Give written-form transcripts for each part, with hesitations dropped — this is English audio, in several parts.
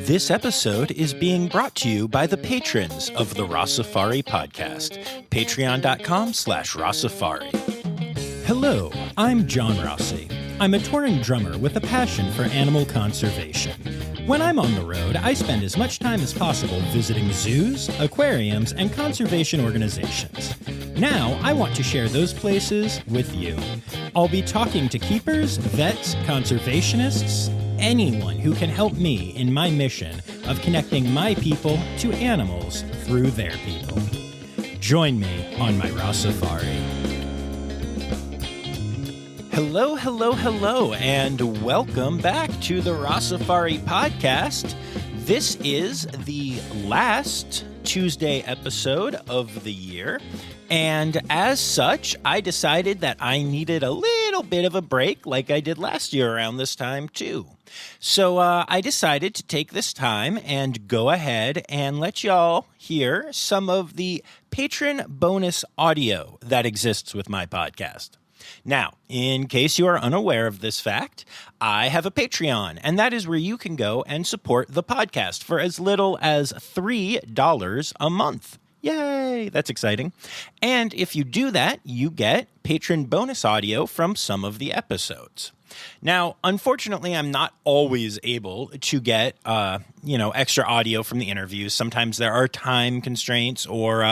This episode is being brought to you by the patrons of the Rossifari podcast, patreon.com/Rossifari. Hello, I'm John Rossi. I'm a touring drummer with a passion for animal conservation. When I'm on the road, I spend as much time as possible visiting zoos, aquariums, and conservation organizations. Now, I want to share those places with you. I'll be talking to keepers, vets, conservationists, anyone who can help me in my mission of connecting my people to animals through their people. Join me on my Rossifari. Hello, hello, hello, and welcome back to the Rossifari podcast. This is the last Tuesday episode of the year, and as such, I decided that I needed a little bit of a break like I did last year around this time too. So I decided to take this time and go ahead and let y'all hear some of the patron bonus audio that exists with my podcast. Now, in case you are unaware of this fact, I have a Patreon, and that is where you can go and support the podcast for as little as $3 a month. Yay! That's exciting. And if you do that, you get patron bonus audio from some of the episodes. Now, unfortunately, I'm not always able to get, extra audio from the interviews. Sometimes there are time constraints, or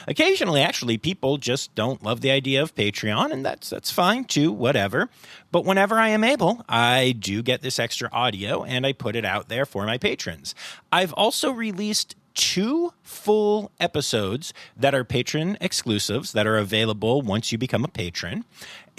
occasionally, actually, people just don't love the idea of Patreon, and that's fine too, whatever. But whenever I am able, I do get this extra audio, and I put it out there for my patrons. I've also released 2 full episodes that are patron exclusives that are available once you become a patron.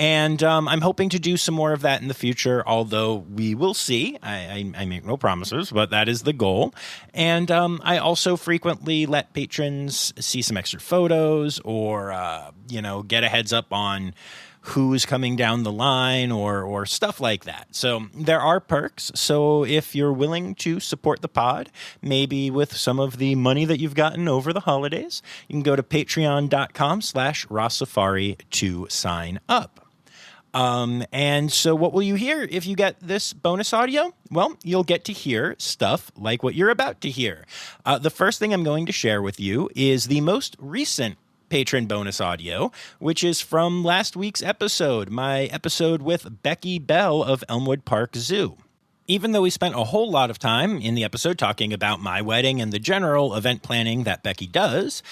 And I'm hoping to do some more of that in the future, although we will see. I make no promises, but that is the goal. And I also frequently let patrons see some extra photos or, get a heads up on who's coming down the line or stuff like that. So there are perks. So if you're willing to support the pod, maybe with some of the money that you've gotten over the holidays, you can go to patreon.com/Rossifari to sign up. And so what will you hear if you get this bonus audio? Well, you'll get to hear stuff like what you're about to hear. The first thing I'm going to share with you is the most recent patron bonus audio, which is from last week's episode, my episode with Becky Bell of Elmwood Park Zoo. Even though we spent a whole lot of time in the episode talking about my wedding and the general event planning that Becky does,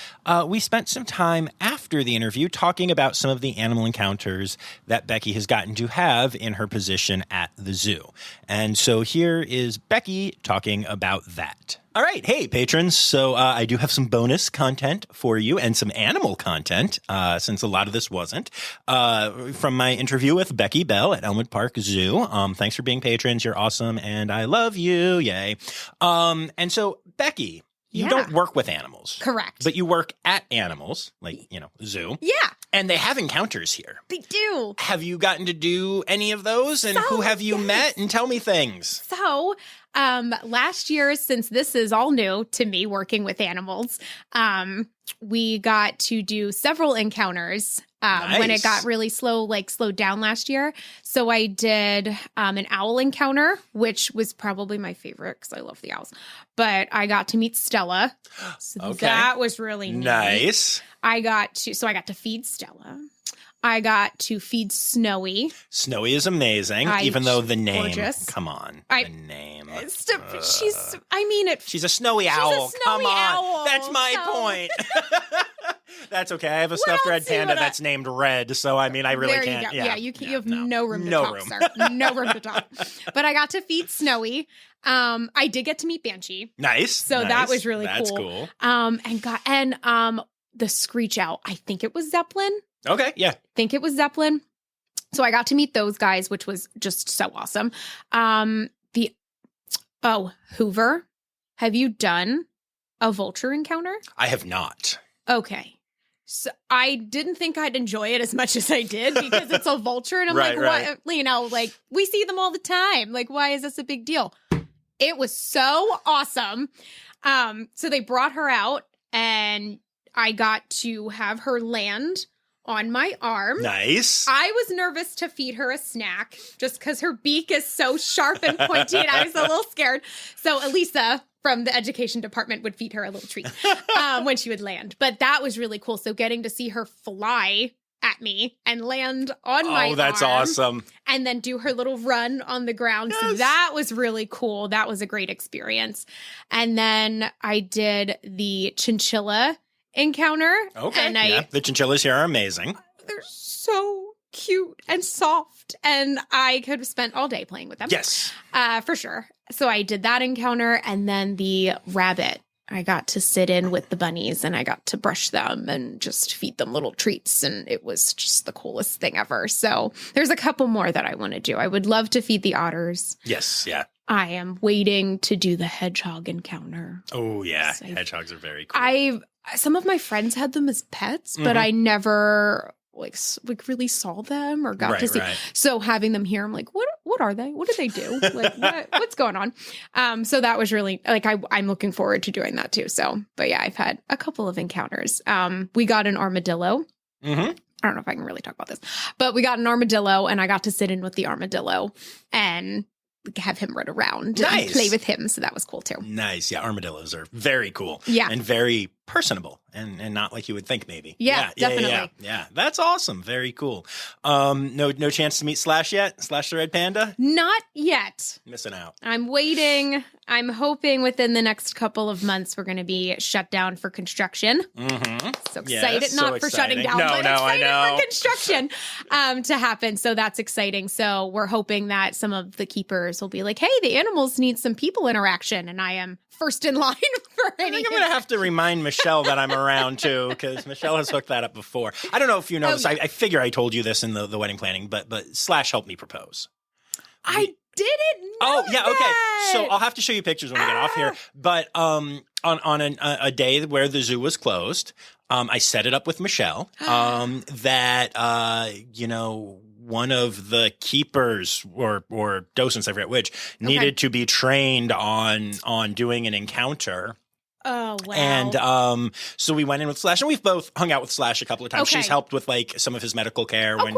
we spent some time after the interview talking about some of the animal encounters that Becky has gotten to have in her position at the zoo. And so here is Becky talking about that. All right. Hey, patrons. So I do have some bonus content for you and some animal content, since a lot of this wasn't, from my interview with Becky Bell at Elmwood Park Zoo. Thanks for being patrons. You're awesome, and I love you. Yay. And so, Becky, you don't work with animals. Correct. But you work at animals, like, zoo. Yeah. And they have encounters here. They do. Have you gotten to do any of those? And who have you met? And tell me things. So, last year, since this is all new to me working with animals, we got to do several encounters when it got really slowed down last year. So I did an owl encounter, which was probably my favorite because I love the owls. But I got to meet Stella. So that was really neat. Nice. I got to feed Stella. I got to feed Snowy. Snowy is amazing, even though the name. Gorgeous. Come on, the name. She's a snowy owl. Come on, owl, that's my point. That's okay. I have a stuffed red panda that's named Red, so I really can't. You go. You have no room to talk, sir. No room to talk. But I got to feed Snowy. I did get to meet Banshee. Nice. So that was really cool. That's cool. The screech owl. I think it was Zeppelin. Okay, yeah. Think it was Zeppelin. So I got to meet those guys, which was just so awesome. Hoover. Have you done a vulture encounter? I have not. Okay. So I didn't think I'd enjoy it as much as I did because it's a vulture. And I'm right. What, we see them all the time. Like, why is this a big deal? It was so awesome. So they brought her out and I got to have her land on my arm. Nice. I was nervous to feed her a snack just because her beak is so sharp and pointy, and I was a little scared. So Elisa from the education department would feed her a little treat when she would land. But that was really cool. So getting to see her fly at me and land on my arm. Oh, that's awesome. And then do her little run on the ground. Yes. So that was really cool. That was a great experience. And then I did the chinchilla encounter. Okay. And the chinchillas here are amazing. They're so cute and soft. And I could have spent all day playing with them. Yes. For sure. So I did that encounter. And then the rabbit. I got to sit in with the bunnies and I got to brush them and just feed them little treats. And it was just the coolest thing ever. So there's a couple more that I want to do. I would love to feed the otters. Yes. Yeah. I am waiting to do the hedgehog encounter. Oh, yeah. Hedgehogs are very cool. Some of my friends had them as pets, but I never like really saw them or got to see. Right. So having them here, I'm like, what are they? What do they do? Like, what's going on? So that was really like, I'm looking forward to doing that too. So, but yeah, I've had a couple of encounters. We got an armadillo. Mm-hmm. I don't know if I can really talk about this, but we got an armadillo and I got to sit in with the armadillo and have him run around and play with him. So that was cool too. Nice. Yeah. Armadillos are very cool. Yeah. And very personable and not like you would think maybe. Yeah, definitely. Yeah. That's awesome. Very cool. No chance to meet Slash yet? Slash the red panda? Not yet. Missing out. I'm waiting. I'm hoping within the next couple of months we're going to be shut down for construction. Mm-hmm. So excited, yes, not for shutting down, but excited for construction to happen. So that's exciting. So we're hoping that some of the keepers will be like, hey, the animals need some people interaction. And I am first in line for anything. I think I'm going to have to remind Michelle that I'm around too, because Michelle has hooked that up before. I don't know if you know this. I figure I told you this in the wedding planning, but Slash helped me propose. I didn't know Okay. So I'll have to show you pictures when we get off here. But on a day where the zoo was closed, I set it up with Michelle that, one of the keepers or docents, I forget which, needed to be trained on doing an encounter. Oh, wow. And so we went in with Slash, and we've both hung out with Slash a couple of times. Okay. She's helped with like some of his medical care when,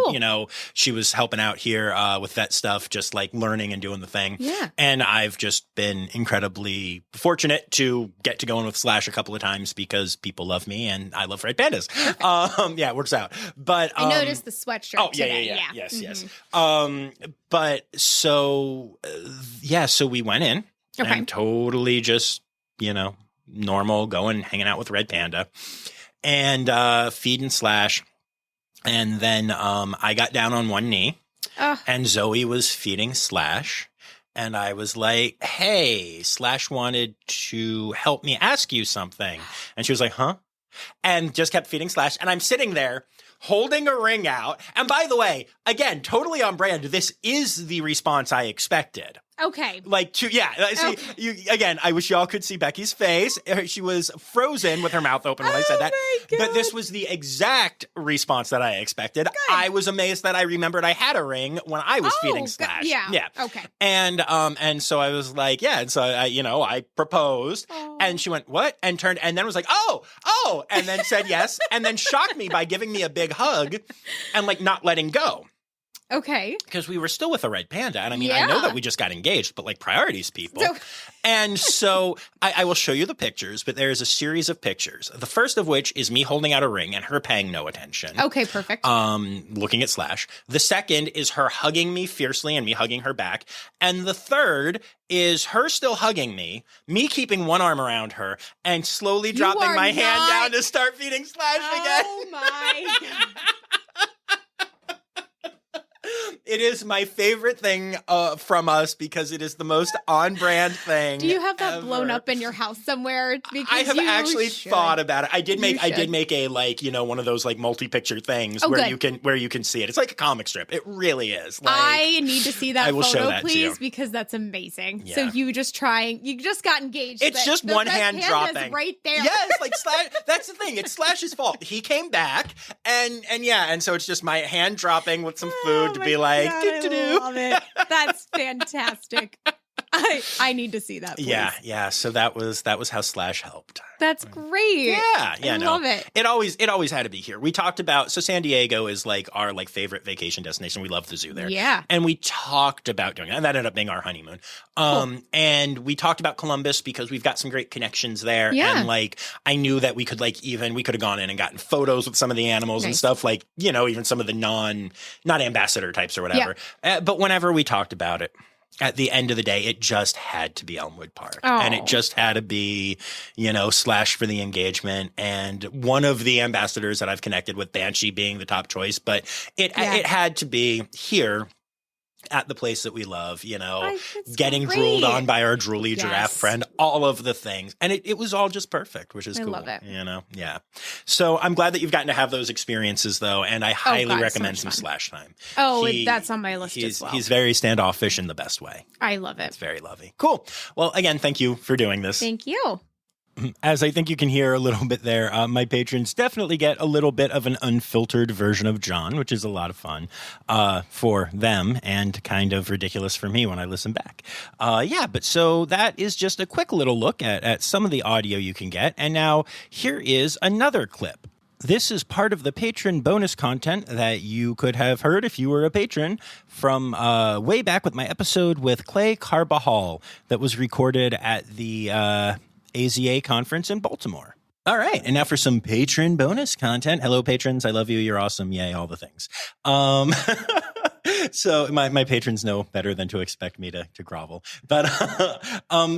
she was helping out here with vet stuff, just like learning and doing the thing. Yeah. And I've just been incredibly fortunate to get to go in with Slash a couple of times because people love me and I love red pandas. It works out. But I noticed the sweatshirt today. Yeah. Yes. But so, so we went in and totally just, normal, going, hanging out with Red Panda and feeding Slash. And then I got down on one knee and Zoe was feeding Slash. And I was like, hey, Slash wanted to help me ask you something. And she was like, huh? And just kept feeding Slash. And I'm sitting there holding a ring out. And by the way, again, totally on brand. This is the response I expected. Okay. I wish y'all could see Becky's face. She was frozen with her mouth open when I said that. But this was the exact response that I expected. Good. I was amazed that I remembered I had a ring when I was feeding Slash. Yeah. Okay. And so I was like, and so I proposed, and she went, what? And turned, and then was like, oh, and then said yes, and then shocked me by giving me a big hug and like not letting go. Okay. Because we were still with a red panda. And I mean, I know that we just got engaged, but like priorities, people. And so I will show you the pictures, but there's a series of pictures. The first of which is me holding out a ring and her paying no attention. Okay, perfect. Looking at Slash. The second is her hugging me fiercely and me hugging her back. And the third is her still hugging me keeping one arm around her, and slowly dropping my hand down to start feeding Slash again. Oh my God. It is my favorite thing from us because it is the most on-brand thing. Do you have that ever. Blown up in your house somewhere? Because I have actually thought about it. I did make a one of those like multi-picture things where you can see it. It's like a comic strip. It really is. Like, I need to see that photo, please, because that's amazing. Yeah. So you just got engaged. It's just one hand dropping right there. Yes, like Slash. That's the thing. It's Slash's fault. He came back, and so it's just my hand dropping with some food to be like. God, I love it. That's fantastic. I need to see that, please. Yeah. So that was how Slash helped. That's great. Yeah. I love it. It always had to be here. We talked about, so San Diego is like our like favorite vacation destination. We love the zoo there. Yeah. And we talked about doing it, and that ended up being our honeymoon. Cool. And we talked about Columbus because we've got some great connections there. Yeah. And like, I knew that we could have gone in and gotten photos with some of the animals and stuff, like, even some of the not ambassador types or whatever. Yeah. But whenever we talked about it, at the end of the day, it just had to be Elmwood Park. Oh. And it just had to be, Slash for the engagement. And one of the ambassadors that I've connected with, Banshee being the top choice. But it had to be here at the place that we love, getting drooled on by our drooly giraffe friend, all of the things. And it was all just perfect, which is cool. I love it. Yeah. So I'm glad that you've gotten to have those experiences, though. And I highly recommend some Slash time. Oh, that's on my list as well. He's very standoffish in the best way. I love it. It's very lovely. Cool. Well, again, thank you for doing this. Thank you. As I think you can hear a little bit there, my patrons definitely get a little bit of an unfiltered version of John, which is a lot of fun for them and kind of ridiculous for me when I listen back. But so that is just a quick little look at some of the audio you can get. And now here is another clip. This is part of the patron bonus content that you could have heard if you were a patron from way back with my episode with Clay Carbajal that was recorded at the AZA conference in Baltimore. All right. And now for some patron bonus content. Hello, patrons. I love you. You're awesome. Yay, all the things. So my patrons know better than to expect me to grovel. But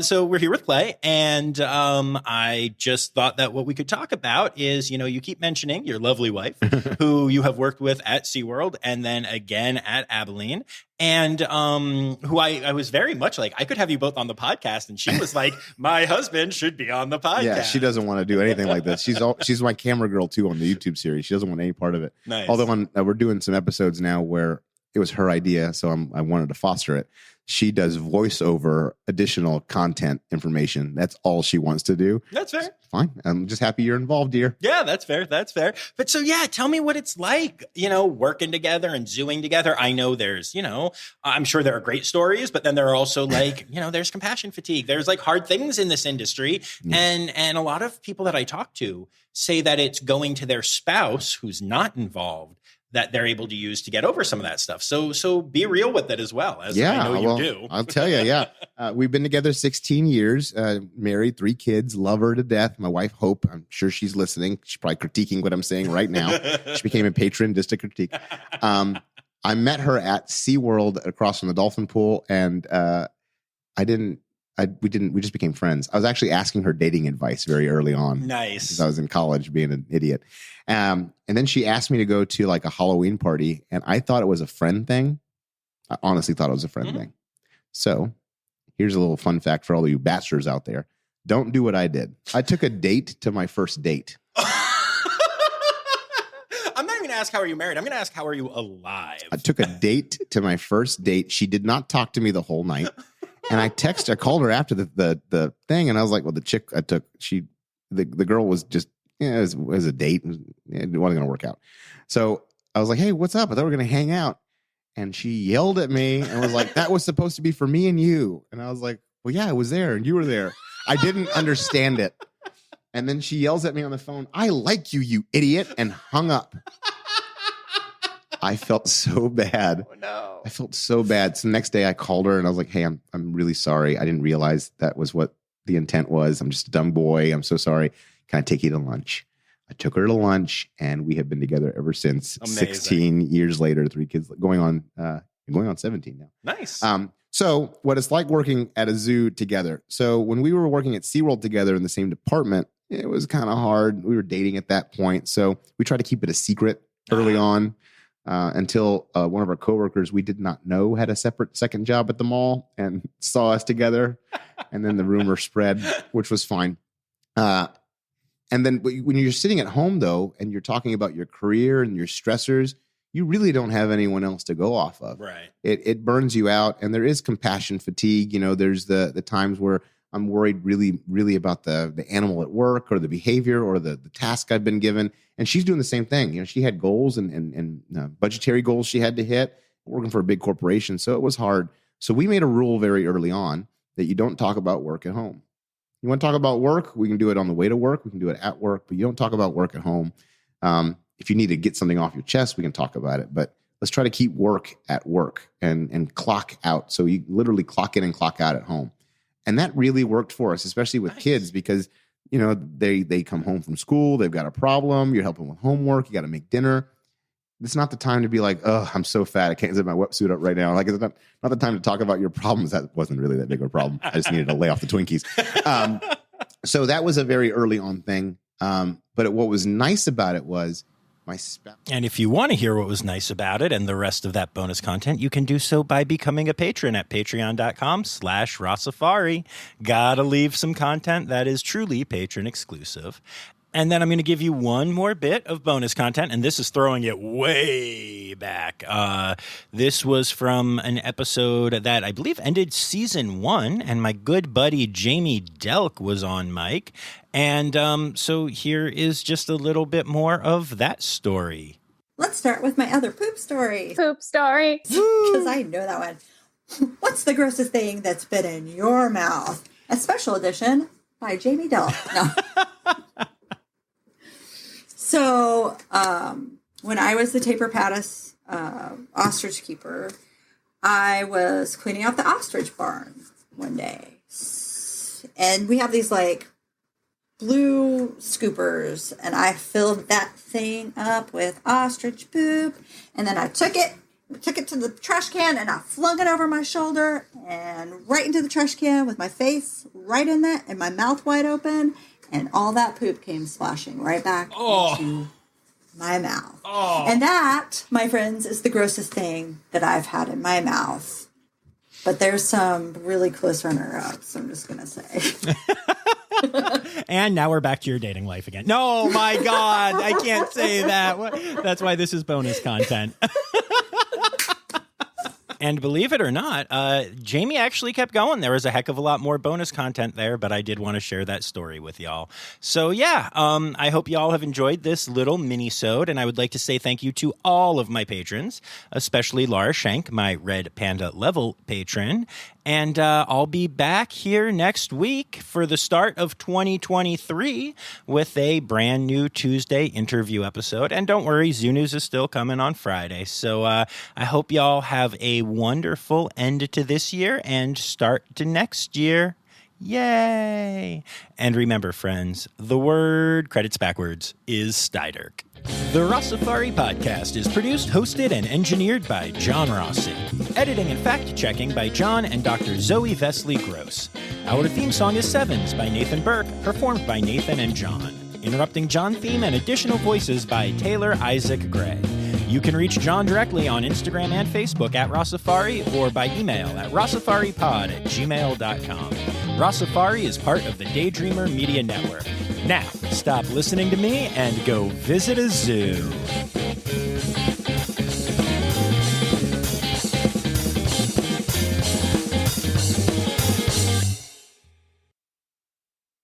so we're here with Clay, and I just thought that what we could talk about is, you keep mentioning your lovely wife, who you have worked with at SeaWorld and then again at Abilene. And who I was very much like, I could have you both on the podcast. And she was like, my husband should be on the podcast. Yeah, she doesn't want to do anything like this. She's my camera girl, too, on the YouTube series. She doesn't want any part of it. Nice. Although we're doing some episodes now where it was her idea, so I wanted to foster it. She does voiceover additional content information. That's all she wants to do. That's fair. Fine. I'm just happy you're involved, dear. Yeah, that's fair. But so, tell me what it's like, working together and zooing together. I know there's, I'm sure there are great stories, but then there are also like, there's compassion fatigue. There's like hard things in this industry. Yeah. And a lot of people that I talk to say that it's going to their spouse who's not involved that they're able to use to get over some of that stuff. So be real with it as well, as I know you do. I'll tell you, yeah. We've been together 16 years, married, 3 kids, love her to death. My wife, Hope, I'm sure she's listening. She's probably critiquing what I'm saying right now. She became a patron just to critique. I met her at SeaWorld across from the dolphin pool, and we just became friends. I was actually asking her dating advice very early on. Nice. Because I was in college being an idiot. And then she asked me to go to like a Halloween party, and I thought it was a friend thing. I honestly thought it was a friend thing. So here's a little fun fact for all of you bachelors out there. Don't do what I did. I took a date to my first date. I'm not even going to ask, how are you married? I'm going to ask, how are you alive? I took a date to my first date. She did not talk to me the whole night. And I called her after the thing, and I was like, well, the chick I took, the girl was just, it was a date. It wasn't going to work out. So I was like, hey, what's up? I thought we were going to hang out. And she yelled at me and was like, that was supposed to be for me and you. And I was like, well, yeah, I was there and you were there. I didn't understand it. And then she yells at me on the phone, I like you, you idiot, and hung up. I felt so bad. Oh, no. I felt so bad. So the next day I called her and I was like, hey, I'm really sorry. I didn't realize that was what the intent was. I'm just a dumb boy. I'm so sorry. Can I take you to lunch? I took her to lunch, and we have been together ever since. Amazing. 16 years later, 3 kids, going on 17 now. Nice. So what it's like working at a zoo together. So when we were working at SeaWorld together in the same department, it was kind of hard. We were dating at that point. So we tried to keep it a secret early on until one of our coworkers we did not know had a separate second job at the mall and saw us together. And then the rumor spread, which was fine. And then when you're sitting at home, though, and you're talking about your career and your stressors, you really don't have anyone else to go off of. Right. It burns you out. And there is compassion fatigue. There's the times where I'm worried really, really about the animal at work or the behavior or the task I've been given. And she's doing the same thing. She had goals and budgetary goals she had to hit, working for a big corporation. So it was hard. So we made a rule very early on that you don't talk about work at home. You want to talk about work? We can do it on the way to work. We can do it at work, but you don't talk about work at home. If you need to get something off your chest, we can talk about it. But let's try to keep work at work and clock out. So you literally clock in and clock out at home. And that really worked for us, especially with kids, because, you know, they come home from school. They've got a problem. You're helping with homework. You got to make dinner. It's not the time to be like, oh, I'm so fat. I can't zip my wetsuit up right now. Like, it's not the time to talk about your problems. That wasn't really that big of a problem. I just needed to lay off the Twinkies. So that was a very early on thing. But what was nice about it was my spouse. And if you want to hear what was nice about it and the rest of that bonus content, you can do so by becoming a patron at patreon.com/Rossifari. Gotta leave some content that is truly patron exclusive. And then I'm going to give you one more bit of bonus content, and this is throwing it way back. This was from an episode that I believe ended season 1, and my good buddy Jamie Delk was on mic. And so here is just a little bit more of that story. Let's start with my other poop story. Poop story. Because I know that one. What's the grossest thing that's been in your mouth? A special edition by Jamie Delk. No. So, when I was the Taper Pattis ostrich keeper, I was cleaning out the ostrich barn one day. And we have these, like, blue scoopers, and I filled that thing up with ostrich poop, and then I took it to the trash can, and I flung it over my shoulder, and right into the trash can with my face right in that, and my mouth wide open, and all that poop came splashing right back into my mouth. And that, my friends, is the grossest thing that I've had in my mouth. But there's some really close runner-ups, I'm just going to say. And now we're back to your dating life again. No, my God, I can't say that. That's why this is bonus content. And believe it or not, Jamie actually kept going. There was a heck of a lot more bonus content there, but I did want to share that story with y'all. So yeah, I hope y'all have enjoyed this little mini-sode, and I would like to say thank you to all of my patrons, especially Laura Schenk, my Red Panda level patron. And I'll be back here next week for the start of 2023 with a brand new Tuesday interview episode. And don't worry, Zoo News is still coming on Friday. So I hope y'all have a wonderful end to this year and start to next year. Yay! And remember, friends, the word credits backwards is Steiderk. The Rossifari podcast is produced, hosted, and engineered by John Rossi. Editing and fact-checking by John and Dr. Zoe Vesley Gross. Our theme song is Sevens by Nathan Burke, performed by Nathan and John. Interrupting John theme and additional voices by Taylor Isaac Gray. You can reach John directly on Instagram and Facebook at Rossifari or by email at rossifaripod@gmail.com. Rossifari is part of the Daydreamer Media Network. Now, stop listening to me and go visit a zoo.